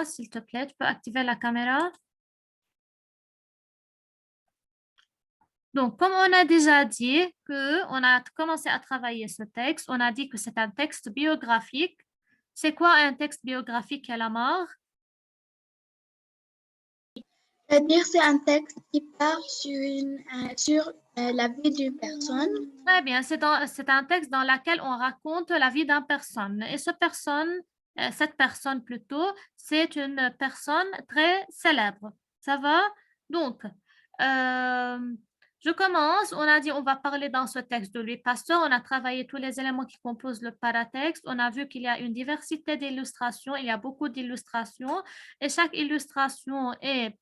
s'il te plaît, tu peux activer la caméra. Donc, comme on a déjà dit qu'on a commencé à travailler ce texte, on a dit que c'est un texte biographique. C'est quoi un texte biographique, Yalamar? C'est-à-dire, c'est un texte qui parle sur la vie d'une personne. Très bien, c'est un texte dans lequel on raconte la vie d'une personne. Et cette personne plutôt, c'est une personne très célèbre. Ça va? Donc, je commence. On a dit on va parler dans ce texte de Louis Pasteur. On a travaillé tous les éléments qui composent le paratexte. On a vu qu'il y a une diversité d'illustrations. Il y a beaucoup d'illustrations. Et chaque illustration est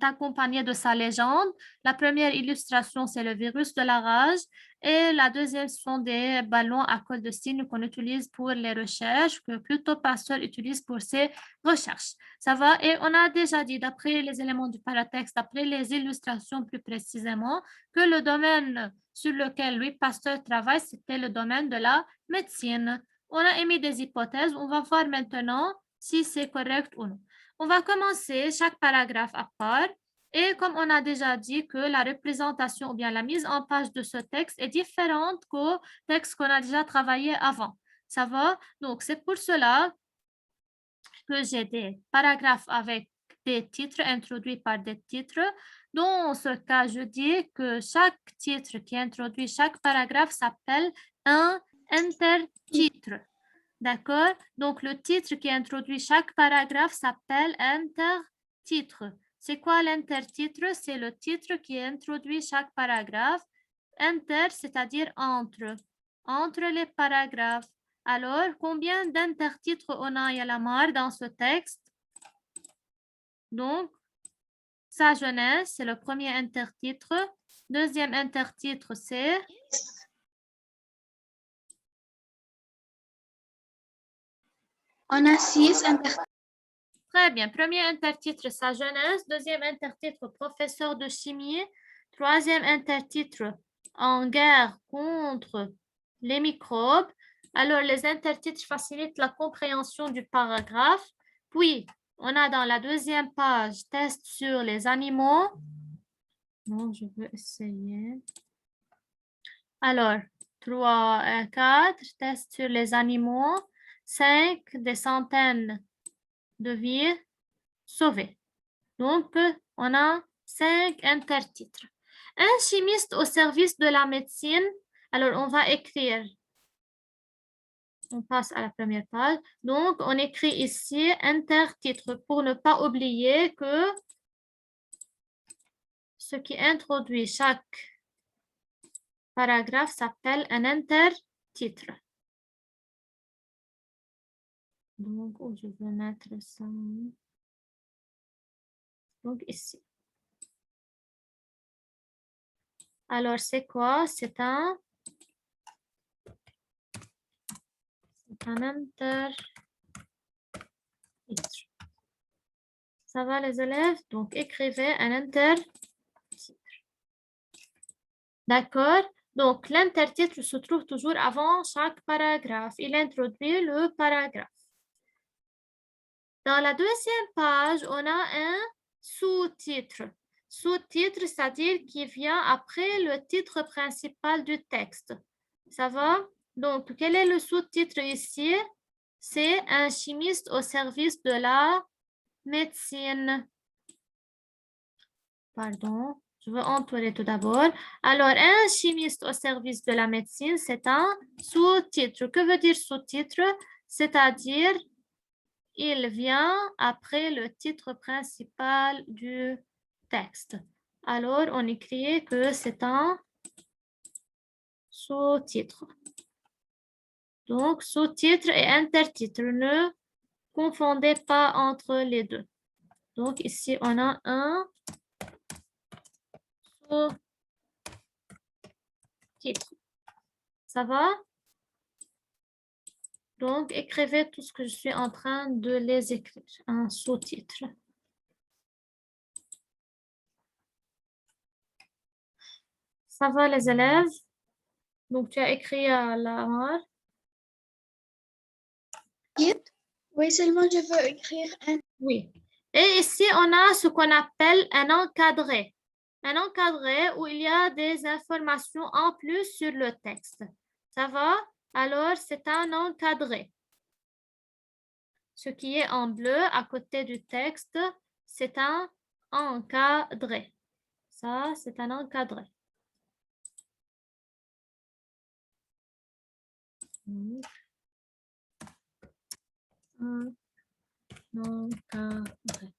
accompagnée de sa légende. La première illustration, c'est le virus de la rage et la deuxième sont des ballons à col de cygne qu'on utilise pour les recherches, que plutôt Pasteur utilise pour ses recherches. Ça va? Et on a déjà dit, d'après les éléments du paratexte, d'après les illustrations plus précisément, que le domaine sur lequel Louis Pasteur travaille, c'était le domaine de la médecine. On a émis des hypothèses. On va voir maintenant si c'est correct ou non. On va commencer chaque paragraphe à part. Et comme on a déjà dit que la représentation ou bien la mise en page de ce texte est différente qu'au texte qu'on a déjà travaillé avant. Ça va? Donc, c'est pour cela que j'ai des paragraphes avec des titres introduits par des titres. Dans ce cas, je dis que chaque titre qui introduit chaque paragraphe s'appelle un intertitre. D'accord? Donc, le titre qui introduit chaque paragraphe s'appelle intertitre. C'est quoi l'intertitre? C'est le titre qui introduit chaque paragraphe. Inter, c'est-à-dire entre les paragraphes. Alors, combien d'intertitres on a, Yalamar, dans ce texte? Donc, sa jeunesse, c'est le premier intertitre. Deuxième intertitre, c'est... On a 6 intertitres. Très bien. Premier intertitre, sa jeunesse. Deuxième intertitre, professeur de chimie. Troisième intertitre, en guerre contre les microbes. Alors, les intertitres facilitent la compréhension du paragraphe. Puis, on a dans la deuxième page, test sur les animaux. Non, je veux essayer. Alors, 3 et 4, test sur les animaux. 5, des centaines de vies sauvées. Donc, on a 5 intertitres. Un chimiste au service de la médecine. Alors, on va écrire. On passe à la première page. Donc, on écrit ici intertitre pour ne pas oublier que ce qui introduit chaque paragraphe s'appelle un intertitre. Donc, où je vais mettre ça? Donc, ici. Alors, c'est quoi? C'est un intertitre. Ça va, les élèves? Donc, écrivez un intertitre. D'accord? Donc, l'intertitre se trouve toujours avant chaque paragraphe. Il introduit le paragraphe. Dans la deuxième page, on a un sous-titre. Sous-titre, c'est-à-dire qui vient après le titre principal du texte. Ça va? Donc, quel est le sous-titre ici? C'est un chimiste au service de la médecine. Pardon, je veux entourer tout d'abord. Alors, un chimiste au service de la médecine, c'est un sous-titre. Que veut dire sous-titre? C'est-à-dire, il vient après le titre principal du texte. Alors, on écrit que c'est un sous-titre. Donc, sous-titre et intertitre, ne confondez pas entre les deux. Donc, ici, on a un sous-titre. Ça va? Donc, écrivez tout ce que je suis en train de les écrire. Un sous-titre. Ça va, les élèves? Donc, tu as écrit à la... Oui, seulement je veux écrire un. Oui. Et ici, on a ce qu'on appelle un encadré. Un encadré où il y a des informations en plus sur le texte. Ça va? Alors, c'est un encadré. Ce qui est en bleu à côté du texte, c'est un encadré. Ça, c'est un encadré. Un encadré.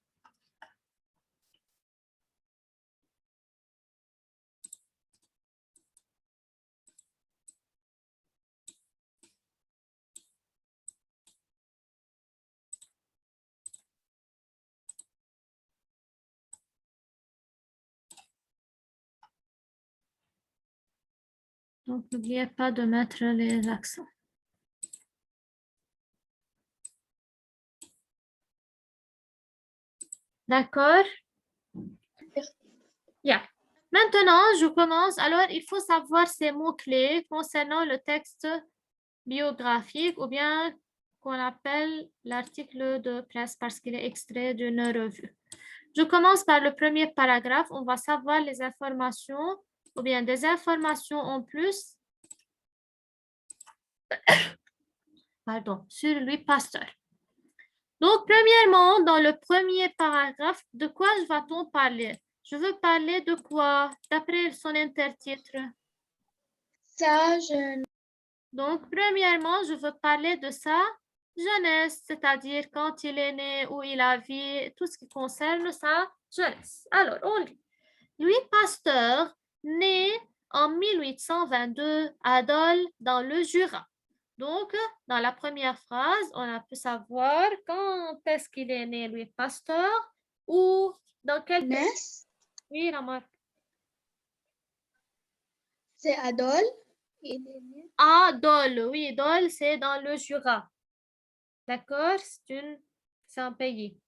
Donc, n'oubliez pas de mettre les accents. D'accord? Yeah. Maintenant, je commence. Alors, il faut savoir ces mots-clés concernant le texte biographique ou bien qu'on appelle l'article de presse parce qu'il est extrait d'une revue. Je commence par le premier paragraphe. On va savoir les informations ou bien des informations en plus sur Louis Pasteur. Donc, premièrement, dans le premier paragraphe, de quoi va-t-on parler? Je veux parler de quoi d'après son intertitre? Sa jeunesse. Donc, premièrement, je veux parler de sa jeunesse, c'est-à-dire quand il est né, où il a vécu, tout ce qui concerne sa jeunesse. Alors, on lit. Louis Pasteur, né en 1822 à Dole, dans le Jura. Donc, dans la première phrase, on a pu savoir quand est-ce qu'il est né, Louis Pasteur, ou dans quel pays. Oui, Ramar. C'est à Dole. À Dole, oui, Dole, c'est dans le Jura. D'accord? C'est un pays.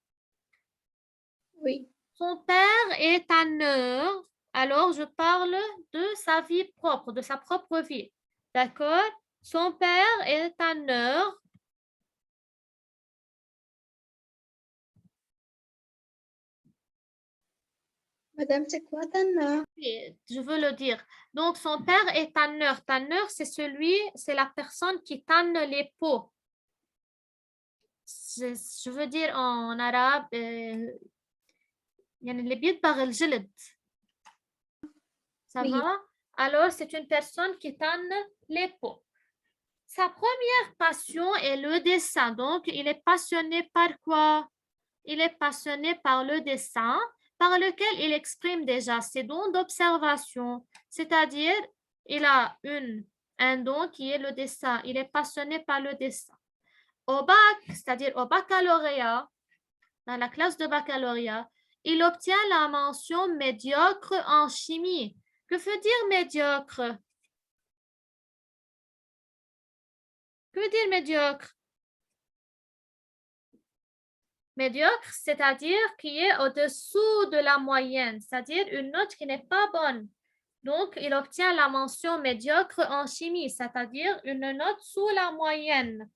Oui. Son père est tanneur, alors je parle de sa vie propre, de sa propre vie. D'accord? Son père est tanneur. Madame, c'est quoi tanneur? Oui, je veux le dire. Donc, son père est tanneur. Tanneur, c'est la personne qui tanne les peaux. Je veux dire en arabe, يعني اللي بيدبغ الجلد. Ça Oui. va? Alors, c'est une personne qui tanne les peaux. Sa première passion est le dessin. Donc, il est passionné par quoi? Il est passionné par le dessin, par lequel il exprime déjà ses dons d'observation. C'est-à-dire, il a un don qui est le dessin. Il est passionné par le dessin. Au bac, c'est-à-dire au baccalauréat, dans la classe de baccalauréat, il obtient la mention médiocre en chimie. Que veut dire médiocre? Que veut dire médiocre? Médiocre, c'est-à-dire qui est au-dessous de la moyenne, c'est-à-dire une note qui n'est pas bonne. Donc, il obtient la mention médiocre en chimie, c'est-à-dire une note sous la moyenne.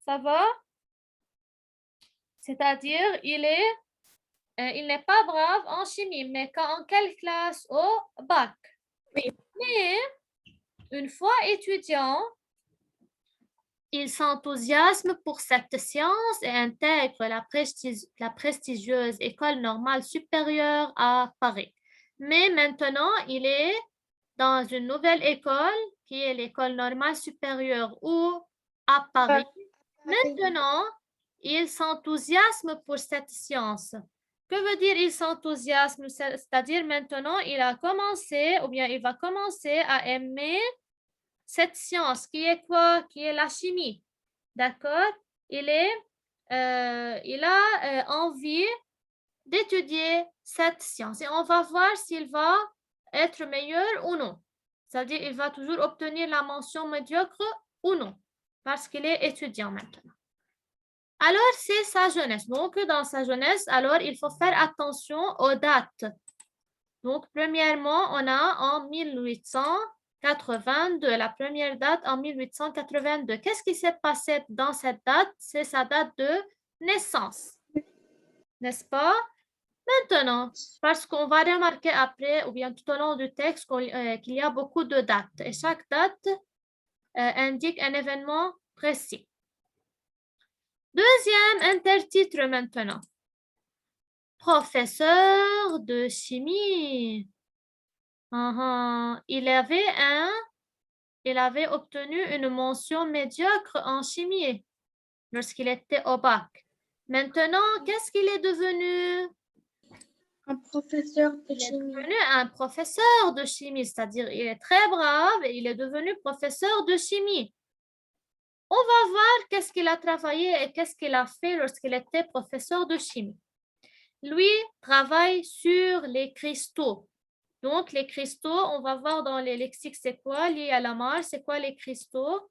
Ça va? C'est-à-dire, il n'est pas brave en chimie, mais en quelle classe? Au bac. Oui. Mais, une fois étudiant, il s'enthousiasme pour cette science et intègre la prestigieuse École normale supérieure à Paris. Mais maintenant, il est dans une nouvelle école qui est l'École normale supérieure ou à Paris. Maintenant, il s'enthousiasme pour cette science. Que veut dire il s'enthousiasme? C'est-à-dire maintenant, il a commencé ou bien il va commencer à aimer cette science qui est quoi? Qui est la chimie. D'accord? Il a envie d'étudier cette science et on va voir s'il va être meilleur ou non. C'est-à-dire il va toujours obtenir la mention médiocre ou non parce qu'il est étudiant maintenant. Alors, c'est sa jeunesse. Donc, dans sa jeunesse, alors, il faut faire attention aux dates. Donc, premièrement, on a en 1800 82, la première date en 1882. Qu'est-ce qui s'est passé dans cette date? C'est sa date de naissance, n'est-ce pas? Maintenant, parce qu'on va remarquer après, ou bien tout au long du texte, qu'il y a beaucoup de dates. Et chaque date indique un événement précis. Deuxième intertitre maintenant. Professeur de chimie. Il avait obtenu une mention médiocre en chimie lorsqu'il était au bac. Maintenant, qu'est-ce qu'il est devenu? Un professeur de Il est chimie. devenu un professeur de chimie, c'est-à-dire il est très brave et il est devenu professeur de chimie. On va voir qu'est-ce qu'il a travaillé et qu'est-ce qu'il a fait lorsqu'il était professeur de chimie. Lui travaille sur les cristaux. Donc, les cristaux, on va voir dans les lexiques, c'est quoi lié à la marge, c'est quoi les cristaux?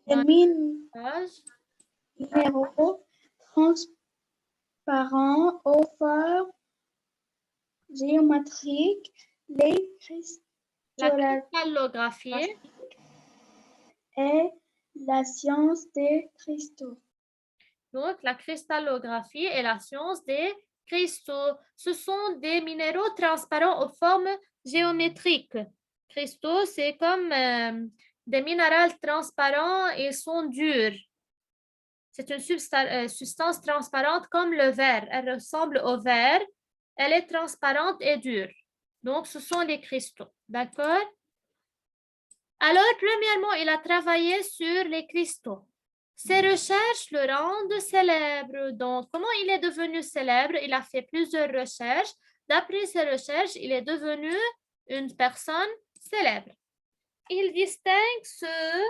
Les minéraux transparents aux formes géométriques, les La cristaux cristallographie et la science des cristaux. Donc, la cristallographie est la science des cristaux. Ce sont des minéraux transparents aux formes géométriques. Cristaux, c'est comme des minéraux transparents et sont durs. C'est une substance transparente comme le verre. Elle ressemble au verre. Elle est transparente et dure. Donc, ce sont les cristaux. D'accord? Alors, premièrement, il a travaillé sur les cristaux. Ses recherches le rendent célèbre. Donc, comment il est devenu célèbre? Il a fait plusieurs recherches. D'après ses recherches, il est devenu une personne célèbre. Il distingue ceux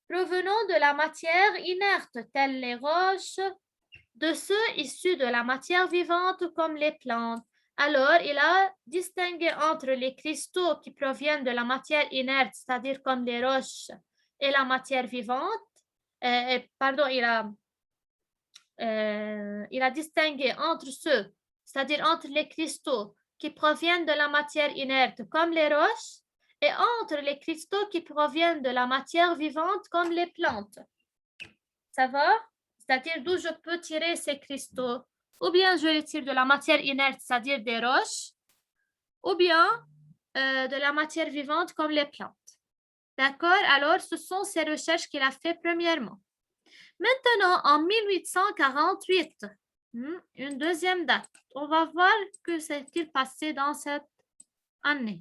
provenant de la matière inerte, telles les roches, de ceux issus de la matière vivante, comme les plantes. Alors, il a distingué entre les cristaux qui proviennent de la matière inerte, c'est-à-dire comme les roches, et la matière vivante. Il a distingué entre ceux, c'est-à-dire entre les cristaux qui proviennent de la matière inerte, comme les roches, et entre les cristaux qui proviennent de la matière vivante, comme les plantes. Ça va? C'est-à-dire d'où je peux tirer ces cristaux. Ou bien je les tire de la matière inerte, c'est-à-dire des roches, ou bien de la matière vivante comme les plantes. D'accord? Alors, ce sont ces recherches qu'il a fait premièrement. Maintenant, en 1848, une deuxième date, on va voir que s'est-il passé dans cette année.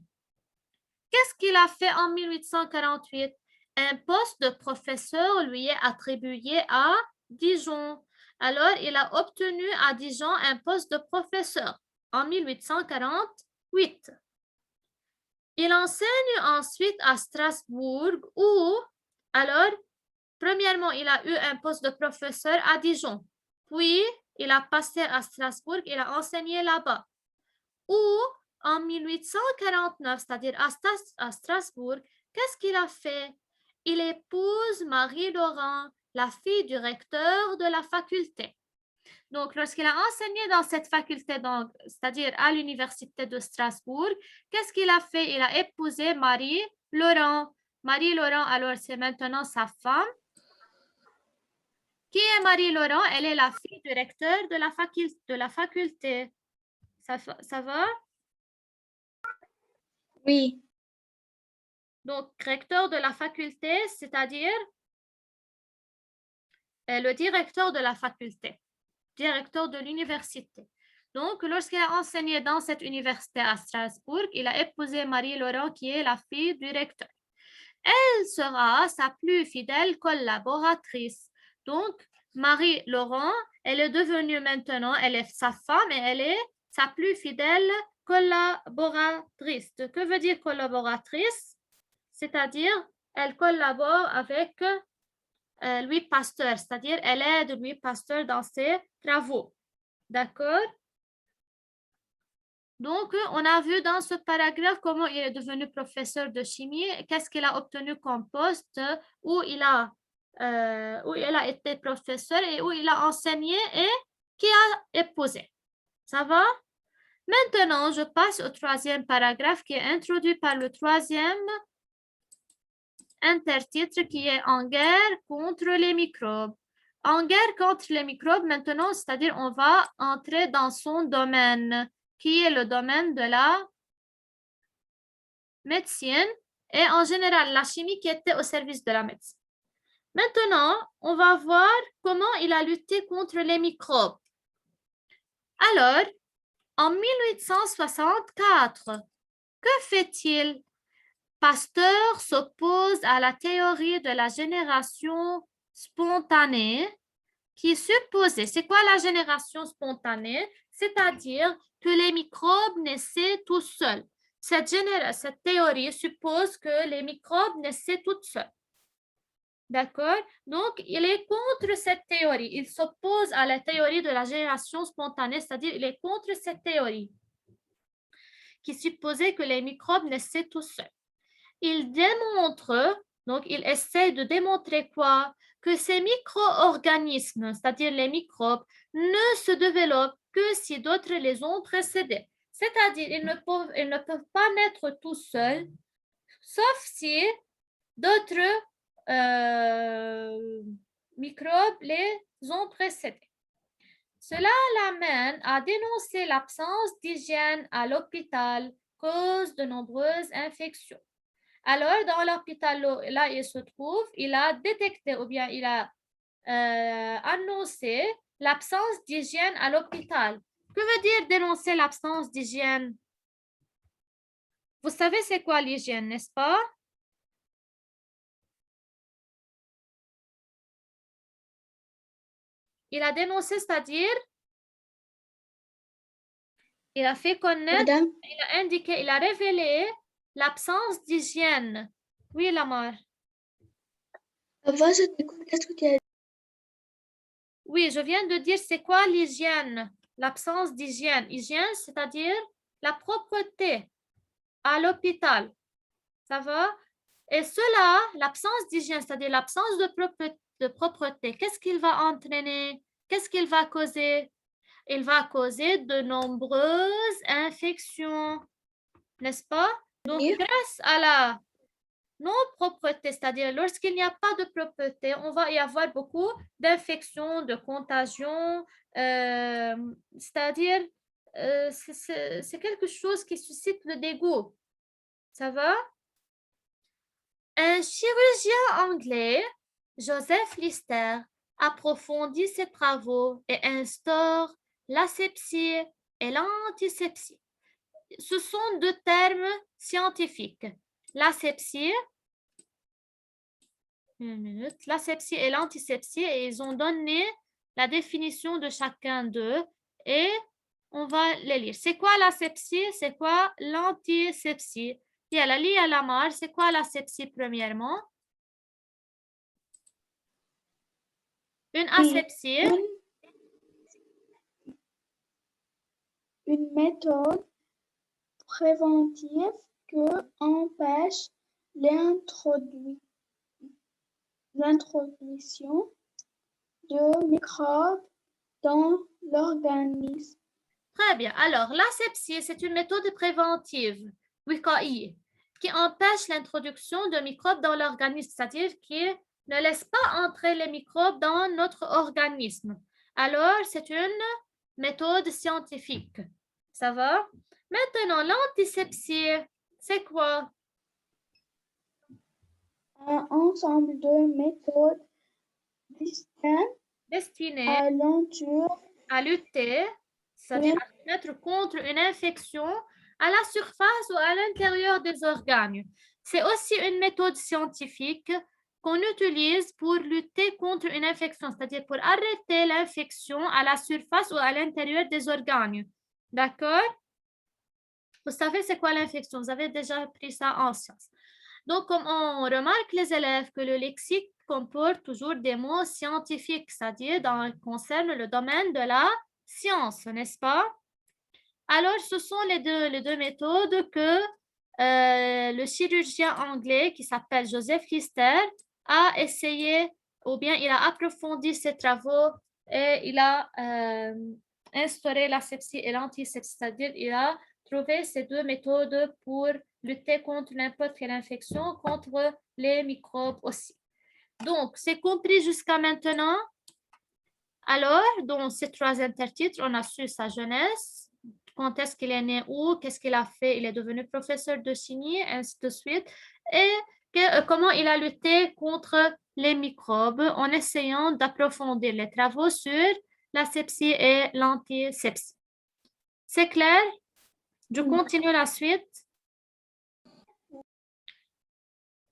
Qu'est-ce qu'il a fait en 1848? Un poste de professeur lui est attribué à Dijon. Alors, il a obtenu à Dijon un poste de professeur en 1848. Il enseigne ensuite à Strasbourg où, alors, premièrement, il a eu un poste de professeur à Dijon. Puis, il a passé à Strasbourg, il a enseigné là-bas. Où, en 1849, c'est-à-dire à Strasbourg, qu'est-ce qu'il a fait? Il épouse Marie Laurent, la fille du recteur de la faculté. Donc, lorsqu'il a enseigné dans cette faculté, c'est-à-dire à l'université de Strasbourg, qu'est-ce qu'il a fait? Il a épousé Marie Laurent. Marie Laurent, alors, c'est maintenant sa femme. Qui est Marie Laurent? Elle est la fille du recteur de la faculté. Ça va? Oui. Donc, recteur de la faculté, c'est-à-dire le directeur de la faculté, directeur de l'université. Donc, lorsqu'il a enseigné dans cette université à Strasbourg, il a épousé Marie Laurent, qui est la fille du recteur. Elle sera sa plus fidèle collaboratrice. Donc, Marie Laurent, elle est devenue maintenant, elle est sa femme et elle est sa plus fidèle collaboratrice. Que veut dire collaboratrice? C'est-à-dire, elle collabore avec Louis Pasteur, c'est-à-dire elle aide Louis Pasteur dans ses travaux. D'accord? Donc, on a vu dans ce paragraphe comment il est devenu professeur de chimie, qu'est-ce qu'il a obtenu comme poste, où il a été professeur et où il a enseigné et qui a épousé. Ça va? Maintenant, je passe au troisième paragraphe qui est introduit par le troisième intertitre qui est en guerre contre les microbes. En guerre contre les microbes, maintenant, c'est-à-dire on va entrer dans son domaine, qui est le domaine de la médecine et en général la chimie qui était au service de la médecine. Maintenant, on va voir comment il a lutté contre les microbes. Alors, en 1864, que fait-il? Pasteur s'oppose à la théorie de la génération spontanée qui supposait, c'est quoi la génération spontanée? C'est-à-dire que les microbes naissaient tout seuls. Cette théorie suppose que les microbes naissaient tout seuls. D'accord? Donc, il est contre cette théorie. Il s'oppose à la théorie de la génération spontanée, c'est-à-dire il est contre cette théorie qui supposait que les microbes naissaient tout seuls. Il démontre, donc il essaie de démontrer quoi? Que ces micro-organismes, c'est-à-dire les microbes, ne se développent que si d'autres les ont précédés. C'est-à-dire ils ne peuvent pas naître tout seuls, sauf si d'autres microbes les ont précédés. Cela l'amène à dénoncer l'absence d'hygiène à l'hôpital, cause de nombreuses infections. Alors, dans l'hôpital, là, il se trouve, il a détecté ou bien il a annoncé l'absence d'hygiène à l'hôpital. Que veut dire dénoncer l'absence d'hygiène? Vous savez c'est quoi l'hygiène, n'est-ce pas? Il a dénoncé, c'est-à-dire, il a fait connaître, Madame, il a indiqué, il a révélé l'absence d'hygiène. Oui, Lamar. avant, je t'écoute. Qu'est-ce que tu as dit? Oui, je viens de dire c'est quoi l'hygiène, l'absence d'hygiène. Hygiène, c'est-à-dire la propreté à l'hôpital. Ça va? Et cela, l'absence d'hygiène, c'est-à-dire l'absence de propreté, qu'est-ce qu'il va entraîner? Qu'est-ce qu'il va causer? Il va causer de nombreuses infections, n'est-ce pas? Donc, Oui. grâce à la non-propreté, c'est-à-dire lorsqu'il n'y a pas de propreté, on va y avoir beaucoup d'infections, de contagions, c'est-à-dire c'est quelque chose qui suscite le dégoût. Ça va? Un chirurgien anglais, Joseph Lister, approfondit ses travaux et instaure l'asepsie et l'antisepsie. Ce sont deux termes scientifiques. L'asepsie, l'asepsie et l'antisepsie, et ils ont donné la définition de chacun d'eux et on va les lire. C'est quoi l'asepsie? C'est quoi l'antisepsie? Et à la lit à la marge, c'est quoi l'asepsie premièrement? Une asepsie. Une méthode préventive qui empêche l'introduction de microbes dans l'organisme. Très bien. Alors, l'asepsie, c'est une méthode préventive, WICAI, qui empêche l'introduction de microbes dans l'organisme, c'est-à-dire qui ne laisse pas entrer les microbes dans notre organisme. Alors, c'est une méthode scientifique. Ça va? Maintenant, l'antisepsie, c'est quoi? Un ensemble de méthodes Destiné à lutter, c'est-à-dire à se mettre contre une infection à la surface ou à l'intérieur des organes. C'est aussi une méthode scientifique qu'on utilise pour lutter contre une infection, c'est-à-dire pour arrêter l'infection à la surface ou à l'intérieur des organes. D'accord? Vous savez c'est quoi l'infection? Vous avez déjà pris ça en sciences. Donc, comme on remarque les élèves que le lexique comporte toujours des mots scientifiques, c'est-à-dire concerne le domaine de la science, n'est-ce pas? Alors, ce sont les deux méthodes que le chirurgien anglais qui s'appelle Joseph Lister a essayé ou bien il a approfondi ses travaux et il a instauré l'asepsie et l'antisepsie, c'est-à-dire il a trouvé ces deux méthodes pour lutter contre n'importe quelle infection, contre les microbes aussi. Donc, c'est compris jusqu'à maintenant. Alors, dans ces trois intertitres, on a su sa jeunesse, quand est-ce qu'il est né, où, qu'est-ce qu'il a fait, il est devenu professeur de chimie, ainsi de suite, et comment il a lutté contre les microbes en essayant d'approfondir les travaux sur l'asepsie et l'antisepsie. C'est clair? Je continue la suite.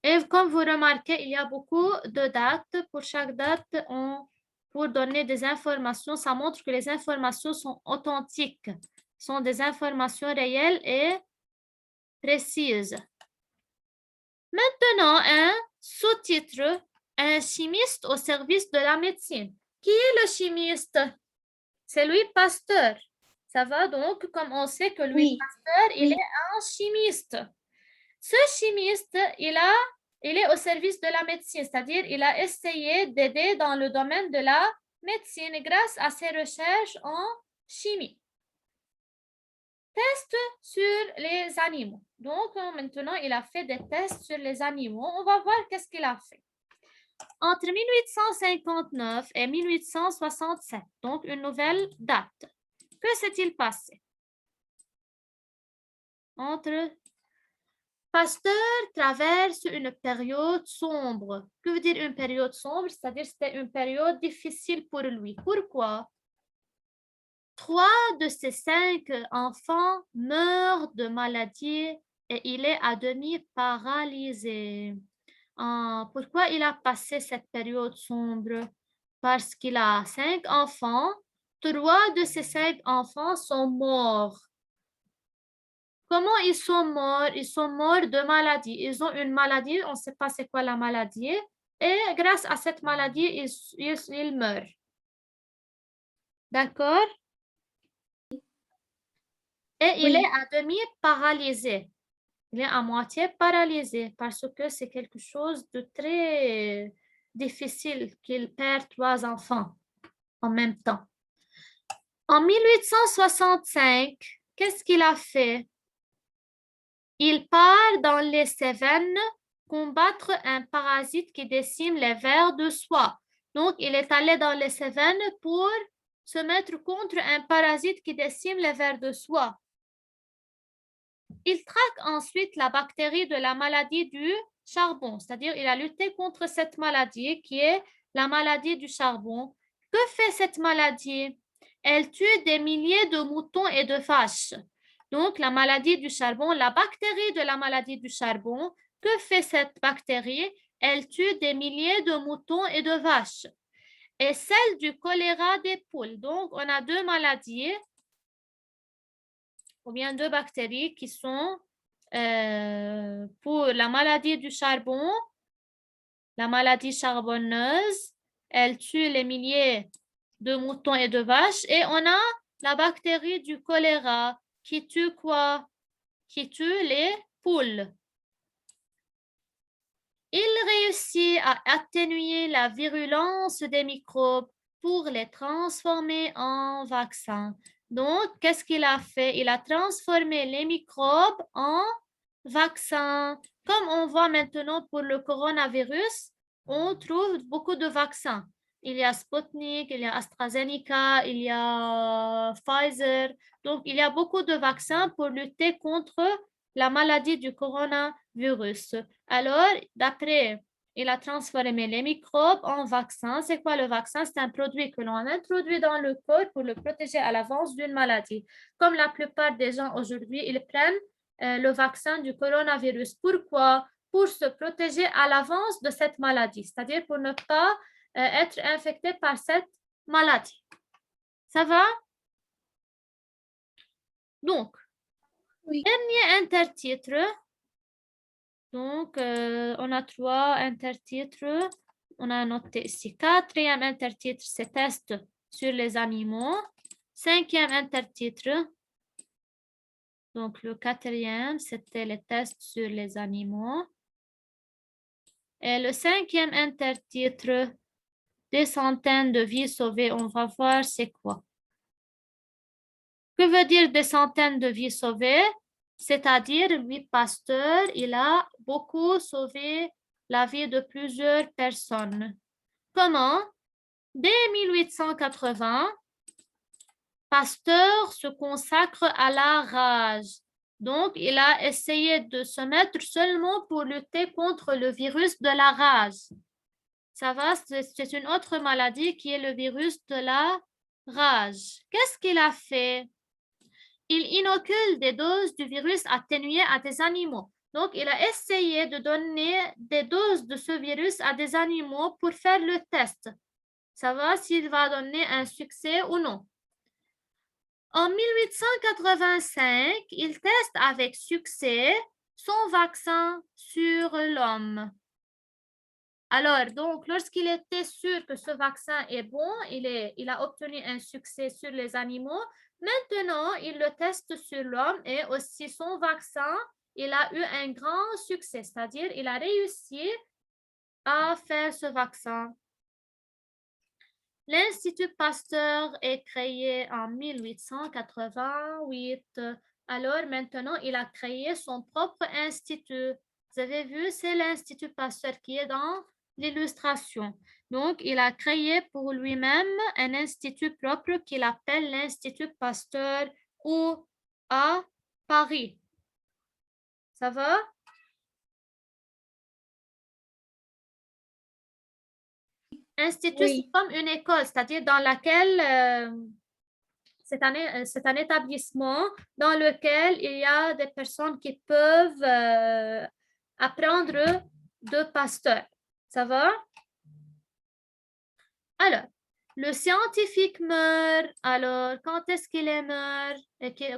Et comme vous remarquez, il y a beaucoup de dates. Pour chaque date, pour donner des informations, ça montre que les informations sont authentiques, sont des informations réelles et précises. Maintenant, un sous-titre, un chimiste au service de la médecine. Qui est le chimiste? C'est Louis Pasteur. Ça va donc, comme on sait que Louis Pasteur, il est un chimiste. Ce chimiste, il est au service de la médecine, c'est-à-dire il a essayé d'aider dans le domaine de la médecine grâce à ses recherches en chimie. Tests sur les animaux. Donc, maintenant, il a fait des tests sur les animaux. On va voir qu'est-ce qu'il a fait. Entre 1859 et 1867, donc une nouvelle date. Que s'est-il passé? Pasteur traverse une période sombre. Que veut dire une période sombre? C'est-à-dire que c'était une période difficile pour lui. Pourquoi? 3 de ses 5 enfants meurent de maladie et il est à demi paralysé. Pourquoi il a passé cette période sombre? Parce qu'il a 5 enfants. 3 de ses 5 enfants sont morts. Comment ils sont morts? Ils sont morts de maladie. Ils ont une maladie, on ne sait pas c'est quoi la maladie, et grâce à cette maladie, ils meurent. D'accord? Et il est à demi paralysé. Il est à moitié paralysé parce que c'est quelque chose de très difficile qu'il perd 3 enfants en même temps. En 1865, qu'est-ce qu'il a fait? Il part dans les Cévennes combattre un parasite qui décime les vers de soie. Donc, il est allé dans les Cévennes pour se mettre contre un parasite qui décime les vers de soie. Il traque ensuite la bactérie de la maladie du charbon, c'est-à-dire il a lutté contre cette maladie qui est la maladie du charbon. Que fait cette maladie? Elle tue des milliers de moutons et de vaches. Donc, la maladie du charbon, la bactérie de la maladie du charbon, que fait cette bactérie? Elle tue des milliers de moutons et de vaches. Et celle du choléra des poules. Donc, on a 2 maladies, ou bien 2 bactéries qui sont pour la maladie du charbon, la maladie charbonneuse. Elle tue les milliers de moutons et de vaches. Et on a la bactérie du choléra qui tue quoi? Qui tue les poules. Il réussit à atténuer la virulence des microbes pour les transformer en vaccins. Donc, qu'est-ce qu'il a fait? Il a transformé les microbes en vaccins. Comme on voit maintenant pour le coronavirus, on trouve beaucoup de vaccins. Il y a Sputnik, il y a AstraZeneca, il y a Pfizer. Donc, il y a beaucoup de vaccins pour lutter contre la maladie du coronavirus. Alors, d'après, il a transformé les microbes en vaccins. C'est quoi le vaccin? C'est un produit que l'on introduit dans le corps pour le protéger à l'avance d'une maladie. Comme la plupart des gens aujourd'hui, ils prennent le vaccin du coronavirus. Pourquoi? Pour se protéger à l'avance de cette maladie, c'est-à-dire pour ne pas être infecté par cette maladie. Ça va? Donc, dernier intertitre. Donc, on a 3 intertitres. On a noté ici. 4e intertitre, c'est test sur les animaux. 5e intertitre. Donc, le 4e, c'était les tests sur les animaux. Et le 5e intertitre, des centaines de vies sauvées. On va voir c'est quoi. Que veut dire des centaines de vies sauvées? C'est-à-dire, lui, Pasteur, il a beaucoup sauvé la vie de plusieurs personnes. Comment? Dès 1880, Pasteur se consacre à la rage. Donc, il a essayé de se mettre seulement pour lutter contre le virus de la rage. Ça va, c'est une autre maladie qui est le virus de la rage. Qu'est-ce qu'il a fait? Il inocule des doses du virus atténué à des animaux. Donc, il a essayé de donner des doses de ce virus à des animaux pour faire le test. Savoir s'il va donner un succès ou non. En 1885, il teste avec succès son vaccin sur l'homme. Alors, donc, lorsqu'il était sûr que ce vaccin est bon, il a obtenu un succès sur les animaux. Maintenant, il le teste sur l'homme et aussi son vaccin, il a eu un grand succès, c'est-à-dire il a réussi à faire ce vaccin. L'Institut Pasteur est créé en 1888. Alors maintenant, il a créé son propre institut. Vous avez vu, c'est l'Institut Pasteur qui est dans l'illustration. Donc, il a créé pour lui-même un institut propre qu'il appelle l'Institut Pasteur ou à Paris. Ça va? Institut, Oui. c'est comme une école, c'est-à-dire dans laquelle c'est un établissement dans lequel il y a des personnes qui peuvent apprendre de Pasteur. Ça va? Alors, le scientifique meurt. Alors, quand est-ce qu'il est mort?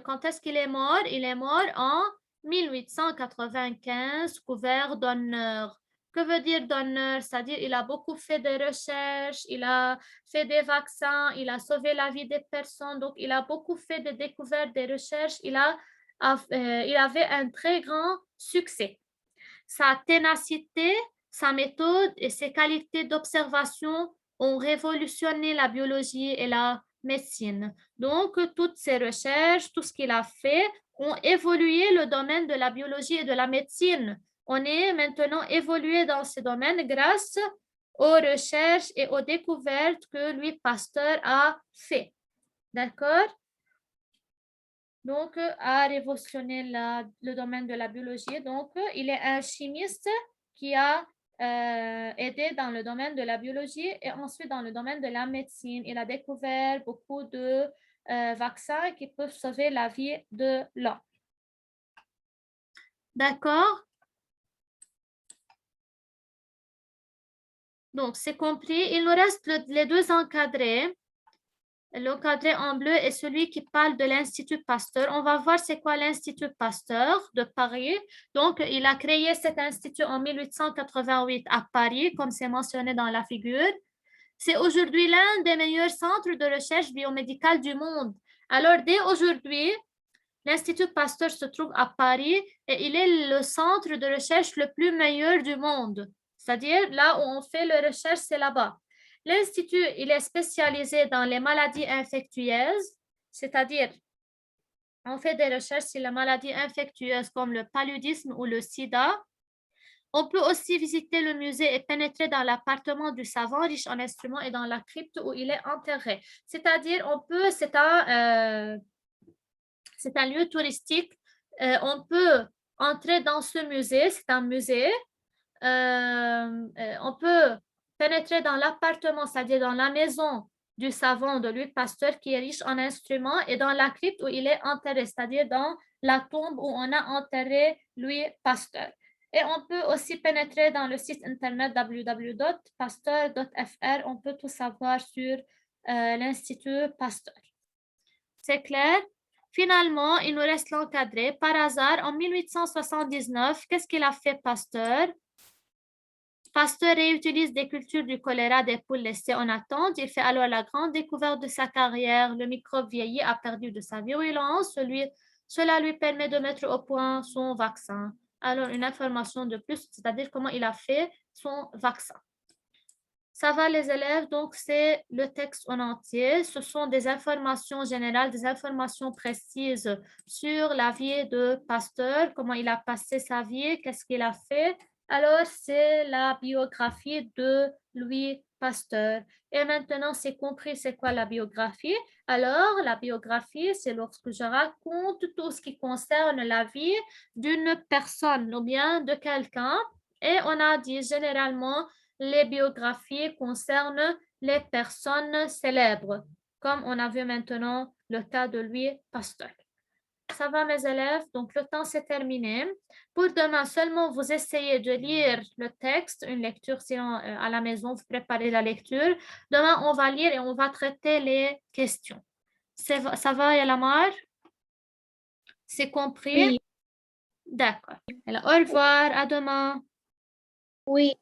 Quand est-ce qu'il est mort? Il est mort en 1895, couvert d'honneur. Que veut dire d'honneur? C'est-à-dire il a beaucoup fait de recherches, il a fait des vaccins, il a sauvé la vie des personnes, donc il a beaucoup fait de découvertes, des recherches, il avait un très grand succès. Sa ténacité, sa méthode et ses qualités d'observation ont révolutionné la biologie et la médecine. Donc, toutes ces recherches, tout ce qu'il a fait, ont évolué le domaine de la biologie et de la médecine. On est maintenant évolué dans ce domaine grâce aux recherches et aux découvertes que Louis Pasteur a fait. D'accord? Donc, a révolutionné le domaine de la biologie. Donc, il est un chimiste qui a aidé dans le domaine de la biologie et ensuite dans le domaine de la médecine. Il a découvert beaucoup de vaccins qui peuvent sauver la vie de l'homme. D'accord? Donc, c'est compris. Il nous reste les deux encadrés. L'encadré en bleu est celui qui parle de l'Institut Pasteur. On va voir c'est quoi l'Institut Pasteur de Paris. Donc, il a créé cet institut en 1888 à Paris, comme c'est mentionné dans la figure. C'est aujourd'hui l'un des meilleurs centres de recherche biomédicale du monde. Alors, dès aujourd'hui, l'Institut Pasteur se trouve à Paris et il est le centre de recherche le plus meilleur du monde. C'est-à-dire, là où on fait les recherches, c'est là-bas. L'Institut, il est spécialisé dans les maladies infectieuses, c'est-à-dire, on fait des recherches sur les maladies infectieuses comme le paludisme ou le sida. On peut aussi visiter le musée et pénétrer dans l'appartement du savant riche en instruments et dans la crypte où il est enterré. C'est-à-dire, c'est un lieu touristique. On peut entrer dans ce musée, c'est un musée. On peut pénétrer dans l'appartement, c'est-à-dire dans la maison du savant de Louis Pasteur qui est riche en instruments et dans la crypte où il est enterré, c'est-à-dire dans la tombe où on a enterré Louis Pasteur. Et on peut aussi pénétrer dans le site internet www.pasteur.fr. On peut tout savoir sur l'Institut Pasteur. C'est clair? Finalement, il nous reste l'encadré. Par hasard, en 1879, qu'est-ce qu'il a fait Pasteur? Pasteur réutilise des cultures du choléra des poules laissées en attente. Il fait alors la grande découverte de sa carrière. Le microbe vieilli a perdu de sa virulence. Cela lui permet de mettre au point son vaccin. Alors, une information de plus, c'est-à-dire comment il a fait son vaccin. Ça va les élèves, donc c'est le texte en entier. Ce sont des informations générales, des informations précises sur la vie de Pasteur, comment il a passé sa vie, qu'est-ce qu'il a fait. Alors, c'est la biographie de Louis Pasteur. Et maintenant, c'est compris c'est quoi la biographie. Alors, la biographie, c'est lorsque je raconte tout ce qui concerne la vie d'une personne ou bien de quelqu'un. Et on a dit généralement, les biographies concernent les personnes célèbres, comme on a vu maintenant le cas de Louis Pasteur. Ça va mes élèves, donc le temps s'est terminé. Pour demain, seulement vous essayez de lire le texte, une lecture, sinon à la maison, vous préparez la lecture. Demain, on va lire et on va traiter les questions. Ça va, Yalamar? C'est compris? Oui, D'accord. Alors, au revoir, à demain. oui.